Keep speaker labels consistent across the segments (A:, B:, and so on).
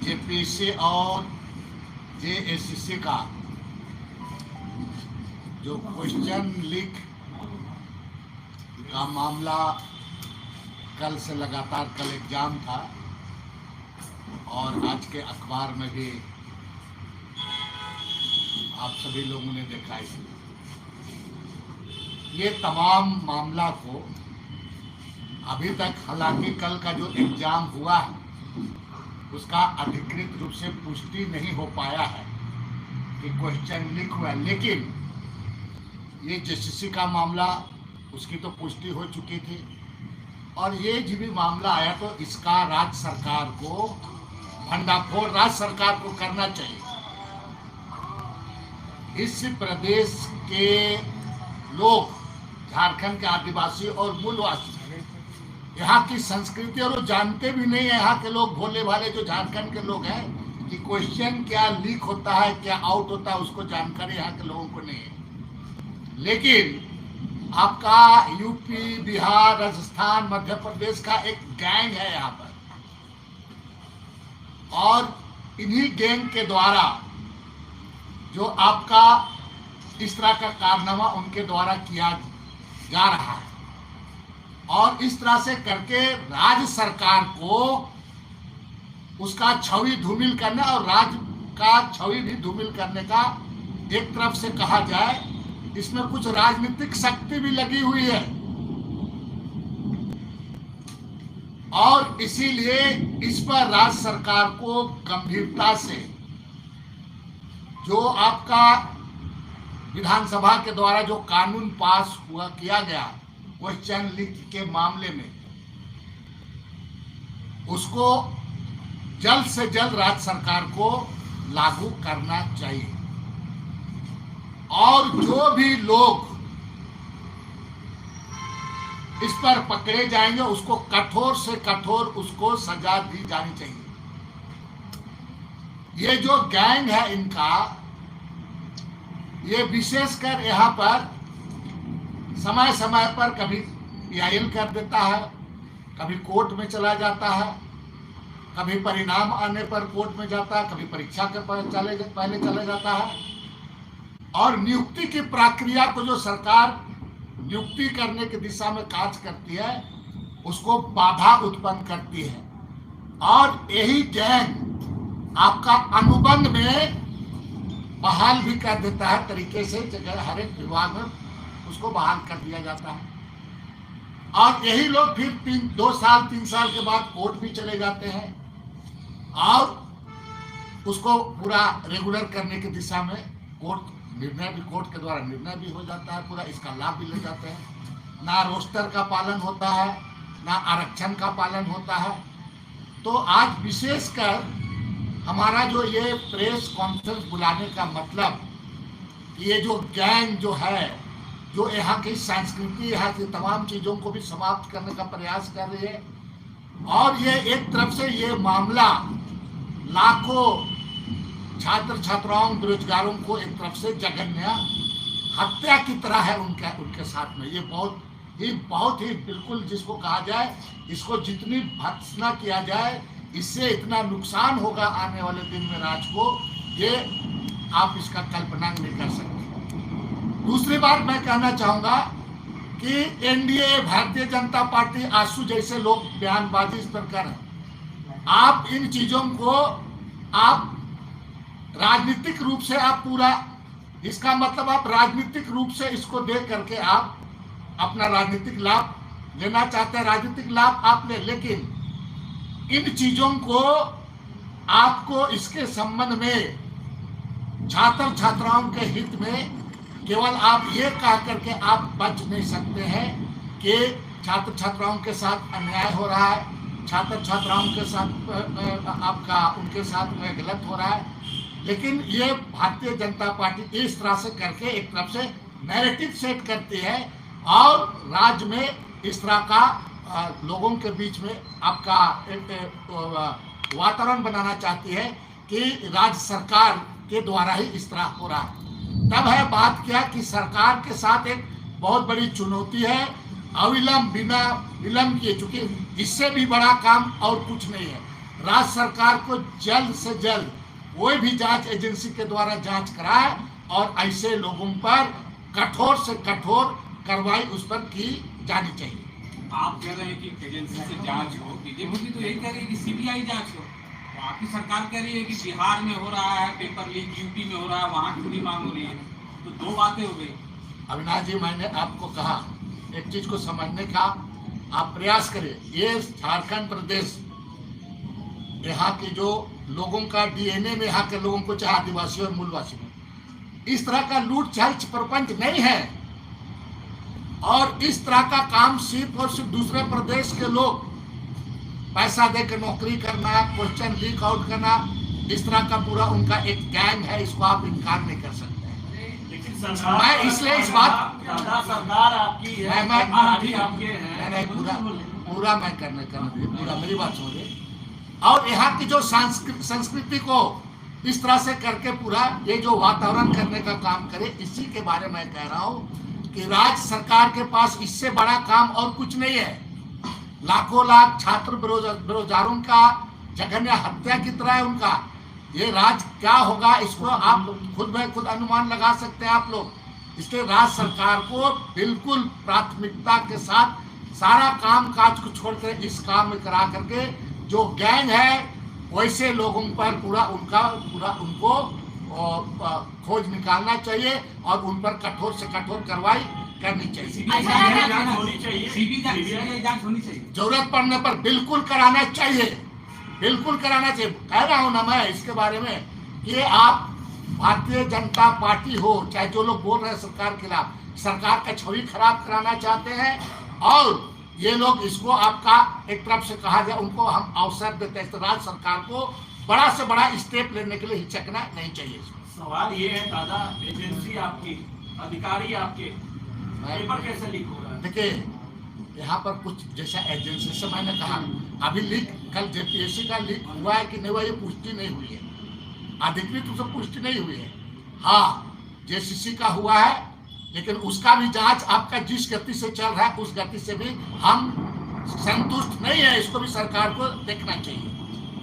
A: JPC और JSC का जो क्वेश्चन लीक का मामला कल से लगातार कल एग्जाम था और आज के अखबार में भी आप सभी लोगों ने देखा है। ये तमाम मामला को अभी तक हालांकि कल का जो एग्जाम हुआ है उसका अधिकृत रूप से पुष्टि नहीं हो पाया है कि क्वेश्चन लीक हुआ है, लेकिन ये जेसीसी का मामला उसकी तो पुष्टि हो चुकी थी और ये जो भी मामला आया तो इसका राज्य सरकार को भंडाफोड़ राज्य सरकार को करना चाहिए। इस प्रदेश के लोग, झारखंड के आदिवासी और मूलवासी, यहाँ की संस्कृति और वो जानते भी नहीं है। यहाँ के लोग भोले भाले जो झारखंड के लोग हैं कि क्वेश्चन क्या लीक होता है क्या आउट होता है उसको जानकारी यहाँ के लोगों को नहीं है। लेकिन आपका यूपी, बिहार, राजस्थान, मध्य प्रदेश का एक गैंग है यहाँ पर और इन्हीं गैंग के द्वारा जो आपका इस तरह का कारनामा उनके द्वारा किया जा रहा है और इस तरह से करके राज्य सरकार को उसका छवि धूमिल करना और राज्य का छवि भी धूमिल करने का एक तरफ से कहा जाए, इसमें कुछ राजनीतिक शक्ति भी लगी हुई है और इसीलिए इस पर राज्य सरकार को गंभीरता से जो आपका विधानसभा के द्वारा जो कानून पास हुआ किया गया क्वेश्चन लीक के मामले में, उसको जल्द से जल्द राज्य सरकार को लागू करना चाहिए और जो भी लोग इस पर पकड़े जाएंगे उसको कठोर से कठोर उसको सजा दी जानी चाहिए। ये जो गैंग है इनका, ये विशेषकर यहाँ पर समय समय पर कभी पीआईएल कर देता है, कभी कोर्ट में चला जाता है, कभी परिणाम आने पर कोर्ट में जाता है, कभी परीक्षा के पहले चले जाता है और नियुक्ति की प्रक्रिया को जो सरकार नियुक्ति करने की दिशा में कार्य करती है उसको बाधा उत्पन्न करती है और यही गैंग आपका अनुबंध में बहाल भी कर देता है तरीके से। जगह हर एक विभाग में उसको बहाल कर दिया जाता है और यही लोग फिर 2 साल 3 साल के बाद कोर्ट भी चले जाते हैं और उसको पूरा रेगुलर करने की दिशा में कोर्ट के द्वारा निर्णय भी हो जाता है, पूरा इसका लाभ भी ले जाते हैं। ना रोस्टर का पालन होता है, ना आरक्षण का पालन होता है। तो आज विशेषकर हमारा जो ये प्रेस कॉन्फ्रेंस बुलाने का मतलब, ये जो गैंग जो है जो यहाँ की संस्कृति, यहाँ की तमाम चीज़ों को भी समाप्त करने का प्रयास कर रही है और ये एक तरफ से ये मामला लाखों छात्र छात्राओं बेरोजगारों को एक तरफ से जघन्य हत्या की तरह है उनके साथ में। ये बहुत ही बिल्कुल जिसको कहा जाए, इसको जितनी भत्सना किया जाए इससे इतना नुकसान होगा आने वाले दिन में राज्य को, ये आप इसका कल्पना नहीं कर सकते। दूसरी बात मैं कहना चाहूँगा कि एनडीए, भारतीय जनता पार्टी, आसू जैसे लोग बयानबाजी इस पर कर रहे हैं। आप इन चीज़ों को आप राजनीतिक रूप से आप पूरा, इसका मतलब आप राजनीतिक रूप से इसको देख करके आप अपना राजनीतिक लाभ लेना चाहते हैं। राजनीतिक लाभ आप ले, लेकिन इन चीज़ों को आपको इसके संबंध में छात्र छात्राओं के हित में केवल आप ये कह करके आप बच नहीं सकते हैं कि छात्र छात्राओं के साथ अन्याय हो रहा है, छात्र छात्राओं के साथ आपका उनके साथ में गलत हो रहा है। लेकिन ये भारतीय जनता पार्टी इस तरह से करके एक तरफ से नैरेटिव सेट करती है और राज्य में इस तरह का लोगों के बीच में आपका एक वातावरण बनाना चाहती है कि राज्य सरकार के द्वारा ही इस तरह हो रहा है। तब है बात क्या कि सरकार के साथ एक बहुत बड़ी चुनौती है, अविलंब बिना विलंब किए, चूंकि इससे भी बड़ा काम और कुछ नहीं है। राज्य सरकार को जल्द से जल्द कोई भी जांच एजेंसी के द्वारा जांच कराए और ऐसे लोगों पर कठोर से कठोर कार्रवाई उस पर की जानी चाहिए।
B: आप कह रहे हैं कि एजेंसी से जांच हो, बीजेपी तो यही कह रही है कि सीबीआई जांच हो। तो आपकी सरकार कह रही है कि बिहार में हो रहा है पेपर लीक, यूपी में हो रहा है, वहाँ क्यों नहीं मांग हो रही है? तो दो बातें हो गई।
A: अविनाश जी, मैंने आपको कहा एक चीज को समझने का आप प्रयास करिए। ये झारखंड प्रदेश, यहाँ के जो लोगों का डीएनए में, यहाँ के लोगों को, चाहे आदिवासी और मूलवासी में, इस तरह का लूट छल प्रपंच नहीं है। और इस तरह का काम सिर्फ और सिर्फ दूसरे प्रदेश के लोग पैसा देकर नौकरी करना, क्वेश्चन लीक आउट करना, इस तरह का पूरा उनका एक गैंग है। इसको आप इनकार नहीं कर सकते। मैं इसलिए इस बात
C: सरकार आपकी है,
A: मैं पूरा मैं करने पूरा मेरी बात सुनिए। और यहाँ की जो संस्कृति को इस तरह से करके पूरा ये जो वातावरण करने का काम करे, इसी के बारे में मैं कह रहा हूँ कि राज्य सरकार के पास इससे बड़ा काम और कुछ नहीं है। लाखों लाख छात्र बेरोजगारों का जघन्य हत्या की तरह है उनका। ये राज्य क्या होगा इसको आप खुद अनुमान लगा सकते हैं आप लोग। इसलिए राज्य सरकार को बिल्कुल प्राथमिकता के साथ सारा काम काज को छोड़कर इस काम में करा करके जो गैंग है वैसे लोगों पर पूरा उनको खोज निकालना चाहिए और उन पर कठोर से कठोर कार्रवाई करनी चाहिए। जरूरत पड़ने पर बिल्कुल कराना चाहिए, बिल्कुल कराना चाहिए। कह रहा हूं ना मैं इसके बारे में कि आप भारतीय जनता पार्टी हो, चाहे जो लोग बोल रहे हैं सरकार के खिलाफ, सरकार का छवि खराब कराना चाहते हैं और ये लोग इसको आपका एक तरफ से कहा जाए उनको हम अवसर देते हैं। तो राज्य सरकार को बड़ा से बड़ा स्टेप लेने के लिए हिचकना नहीं चाहिए।
C: सवाल ये है दादा, एजेंसी आपकी, अधिकारी आपके, पेपर कैसे लीक हो रहा है?
A: देखिए यहाँ पर कुछ जैसा एजेंसी से मैंने कहा, अभी लीक कल जेपीएससी का लीक हुआ है कि नहीं हुआ ये पुष्टि नहीं हुई है, अधिकृत रूप से पुष्टि नहीं हुई है। हाँ, जेसीसी का हुआ है, लेकिन उसका भी जांच आपका जिस गति से चल रहा है उस गति से भी हम संतुष्ट नहीं है। इसको भी सरकार को देखना चाहिए।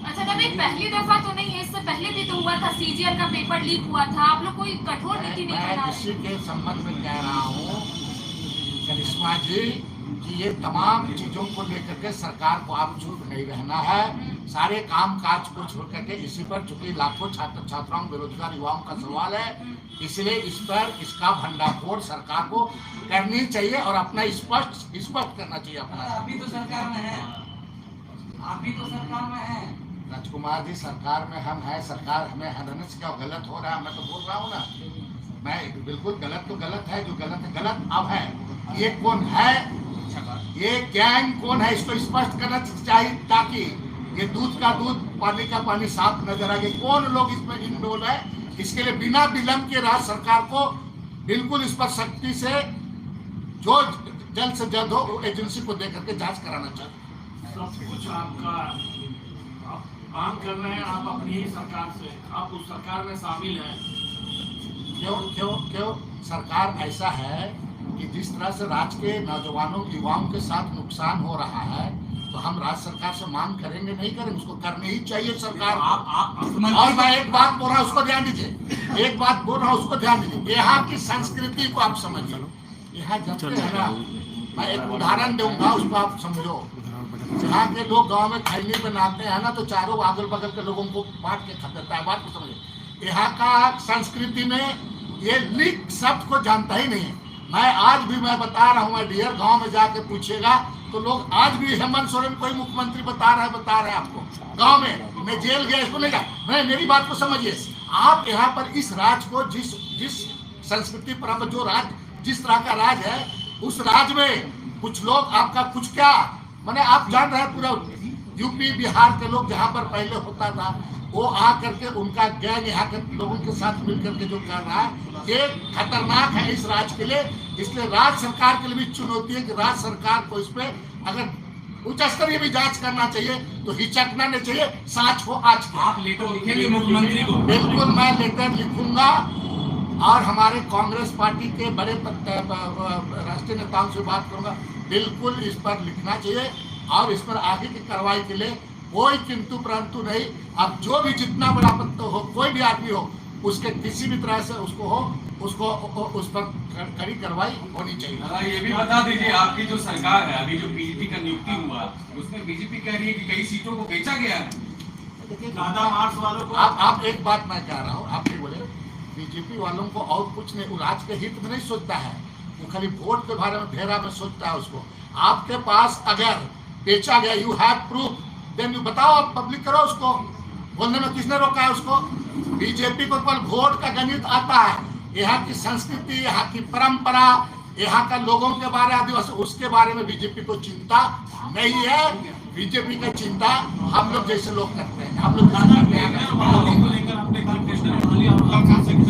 D: अच्छा, तब एक पहली दफा तो नहीं है, इससे पहले भी तो हुआ था, सीजीआर का पेपर लीक हुआ था। आप लोग कोई कठोर नीति नहीं बना रहे।
A: इसी के संबंध में कह रहा हूँ करिश्मा जी कि ये तमाम चीजों को लेकर के सरकार को आप चुप नहीं रहना है। सारे काम काज को छोड़ करके इसी पर, चूंकि लाखों छात्र छात्राओं बेरोजगार युवाओं का सवाल है, इसलिए इस पर इसका भंडाफोड़ सरकार को करनी चाहिए और अपना स्पष्ट करना चाहिए अपना।
B: आप भी तो सरकार में है, आप भी तो सरकार में है।
A: राजकुमार जी, सरकार में हम हैं, सरकार हमें हटाने से क्या गलत हो रहा है? मैं तो बोल रहा हूँ ना, मैं बिल्कुल गलत तो गलत है, जो गलत है गलत अब है। ये कौन है, ये गैंग कौन है, इसको स्पष्ट करना चाहिए ताकि ये दूध का दूध पानी का पानी साफ नजर आ जाए। कौन लोग इसमें इन्वॉल्व है, इसके लिए बिना विलंब के राज्य सरकार को बिल्कुल इस पर सख्ती से जो जल्द से जल्द हो एजेंसी को देकर के जांच कराना चाहिए।
C: सब कुछ आपका, आप मांग कर रहे हैं, आप अपनी ही सरकार से, आप उस सरकार में शामिल हैं।
A: क्यों सरकार ऐसा है कि जिस तरह से राज्य के नौजवानों युवाओं के साथ नुकसान हो रहा है, तो हम राज्य सरकार से मांग करेंगे नहीं करेंगे, उसको करनी ही चाहिए सरकार। और मैं एक बात बोल रहा हूँ उसको ध्यान दीजिए, एक बात बोल रहा हूँ उसको ध्यान दीजिए। यहाँ की संस्कृति को आप समझिए। यहाँ जब है ना, मैं एक उदाहरण दूंगा उसको आप समझो। जहाँ के लोग गांव में खैनी बनाते हैं ना, तो चारों अगल बगल के लोगों को बांट के खा देता है। बात को समझिए। यहाँ का संस्कृति में ये लीक शब्द को जानता ही नहीं है। मैं आज भी मैं बता रहा हूँ, डियर गांव में जाके पूछिएगा तो लोग आज भी हेमंत सोरेन कोई मुख्यमंत्री बता रहा है आपको गांव में। मैं जेल गया, इसको नहीं जा, मैं मेरी बात को समझिए। आप यहाँ पर इस राज को जिस संस्कृति पर जो राज जिस तरह का राज है, उस राज में कुछ लोग आपका कुछ क्या माने आप जान रहे हैं, पूरा यूपी बिहार के लोग जहाँ पर पहले होता था वो आ करके उनका गैंग यहाँ के लोगों के साथ मिल करके जो कर रहा है, ये खतरनाक है इस राज्य के लिए। इसलिए राज्य सरकार के लिए भी चुनौती है कि राज्य सरकार को इस पे अगर उच्च स्तरीय भी जांच करना चाहिए तो हिचकना नहीं चाहिए। साँच हो आज
B: आप लेटर लिखेंगे मुख्यमंत्री को?
A: बिल्कुल मैं लेटर लिखूंगा और हमारे कांग्रेस पार्टी के बड़े राष्ट्रीय नेताओं से बात करूंगा। बिल्कुल इस पर लिखना चाहिए और इस पर आगे की कार्रवाई के लिए कोई किंतु परंतु नहीं। अब जो भी जितना बड़ा पत्ता हो, कोई भी आदमी हो, उसके किसी भी तरह से उसको उस पर कड़ी कार्रवाई होनी चाहिए।
B: दादा ये भी बता दीजिए, आपकी जो सरकार है अभी जो बीजेपी का नियुक्ति हुआ, उसमें बीजेपी कह रही है कि कई सीटों को बेचा गया है।
C: दादा मार्क्स वालों को
A: आप एक बात मैं कह रहा हूँ, आप नहीं बोले, बीजेपी वालों को और कुछ नहीं, वो राज्य के हित में नहीं सोचता है, वो खाली वोट के बारे में घेरा में सोचता है। उसको आपके पास अगर बेचा गया, you have proof, then you बताओ, आप पब्लिक करो। उसको बोलने में किसने रोका है उसको? बीजेपी को केवल वोट का गणित आता है। यहाँ की संस्कृति, यहाँ की परंपरा, यहाँ का लोगों के बारे आदिवासी, उसके बारे में बीजेपी को चिंता नहीं है। बीजेपी का चिंता हम लोग जैसे लोग करते हैं। हम लोग
B: बहाली को लेकर आपने कहा टेंडर बहाली और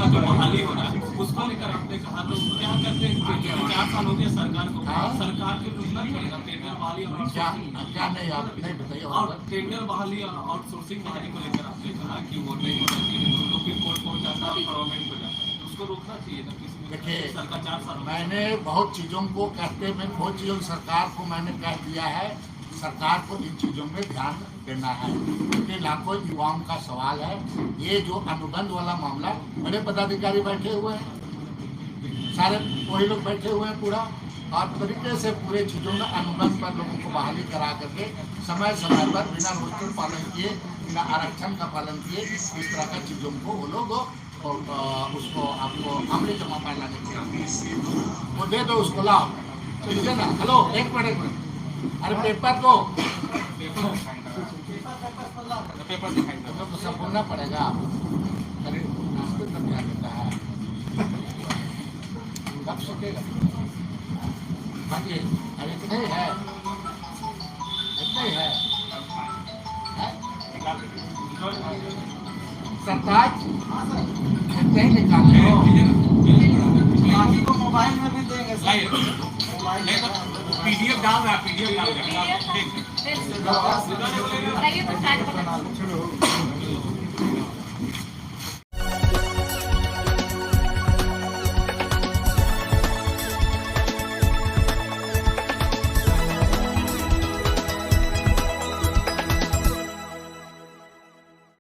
B: का जो बहाली हो रहा है उसको लेकर आपने कहा, तो क्या करते हैं? 4 साल हो गए सरकार को, सरकार के रुकना पड़ेगा टेंडर बहाली और
A: क्या नहीं, आप नहीं बताइए।
C: और टेंडर बहाली और आउटसोर्सिंग बहाली को लेकर आपने कहा कि वो नहीं होना चाहिए, तो लोग कोर्ट पहुंच जाता है, गवर्नमेंट हो जाता है, तो उसको रोकना चाहिए था।
A: देखिए,
C: सरकार 4 साल
A: मैंने बहुत चीज़ों को कहते में, बहुत चीज़ों सरकार को मैंने कह दिया है, सरकार को इन चीज़ों में ध्यान देना है, क्योंकि लाखों युवाओं का सवाल है। ये जो अनुबंध वाला मामला, बड़े पदाधिकारी बैठे हुए हैं, सारे वही लोग बैठे हुए हैं पूरा, और तरीके से पूरे चीज़ों में अनुबंध पर लोगों को बहाली करा करके समय समय पर बिना रोक के पालन किए, बिना आरक्षण का पालन किए, इस तरह का चीज़ों को वो लोग उसको आपको अमली जमा पाना नहीं, वो दे दो, उसको लाओ, तो ना। हेलो, एक मिनट, अरे पेपर दो,
B: पेपर दिखाई
A: तो सब बोलना पड़ेगा। अरे नाश्ते तक क्या देता है, कब सकेगा? हाँ जी, अरे इतना ही है, इतना ही है, सरताज इतना ही निकाल लो।
C: मोबाइल में भी देंगे
B: पीडीएफ डाल रहा है, पीडीएफ डाल रहा है।
D: बताइए तो स्टार्ट करना।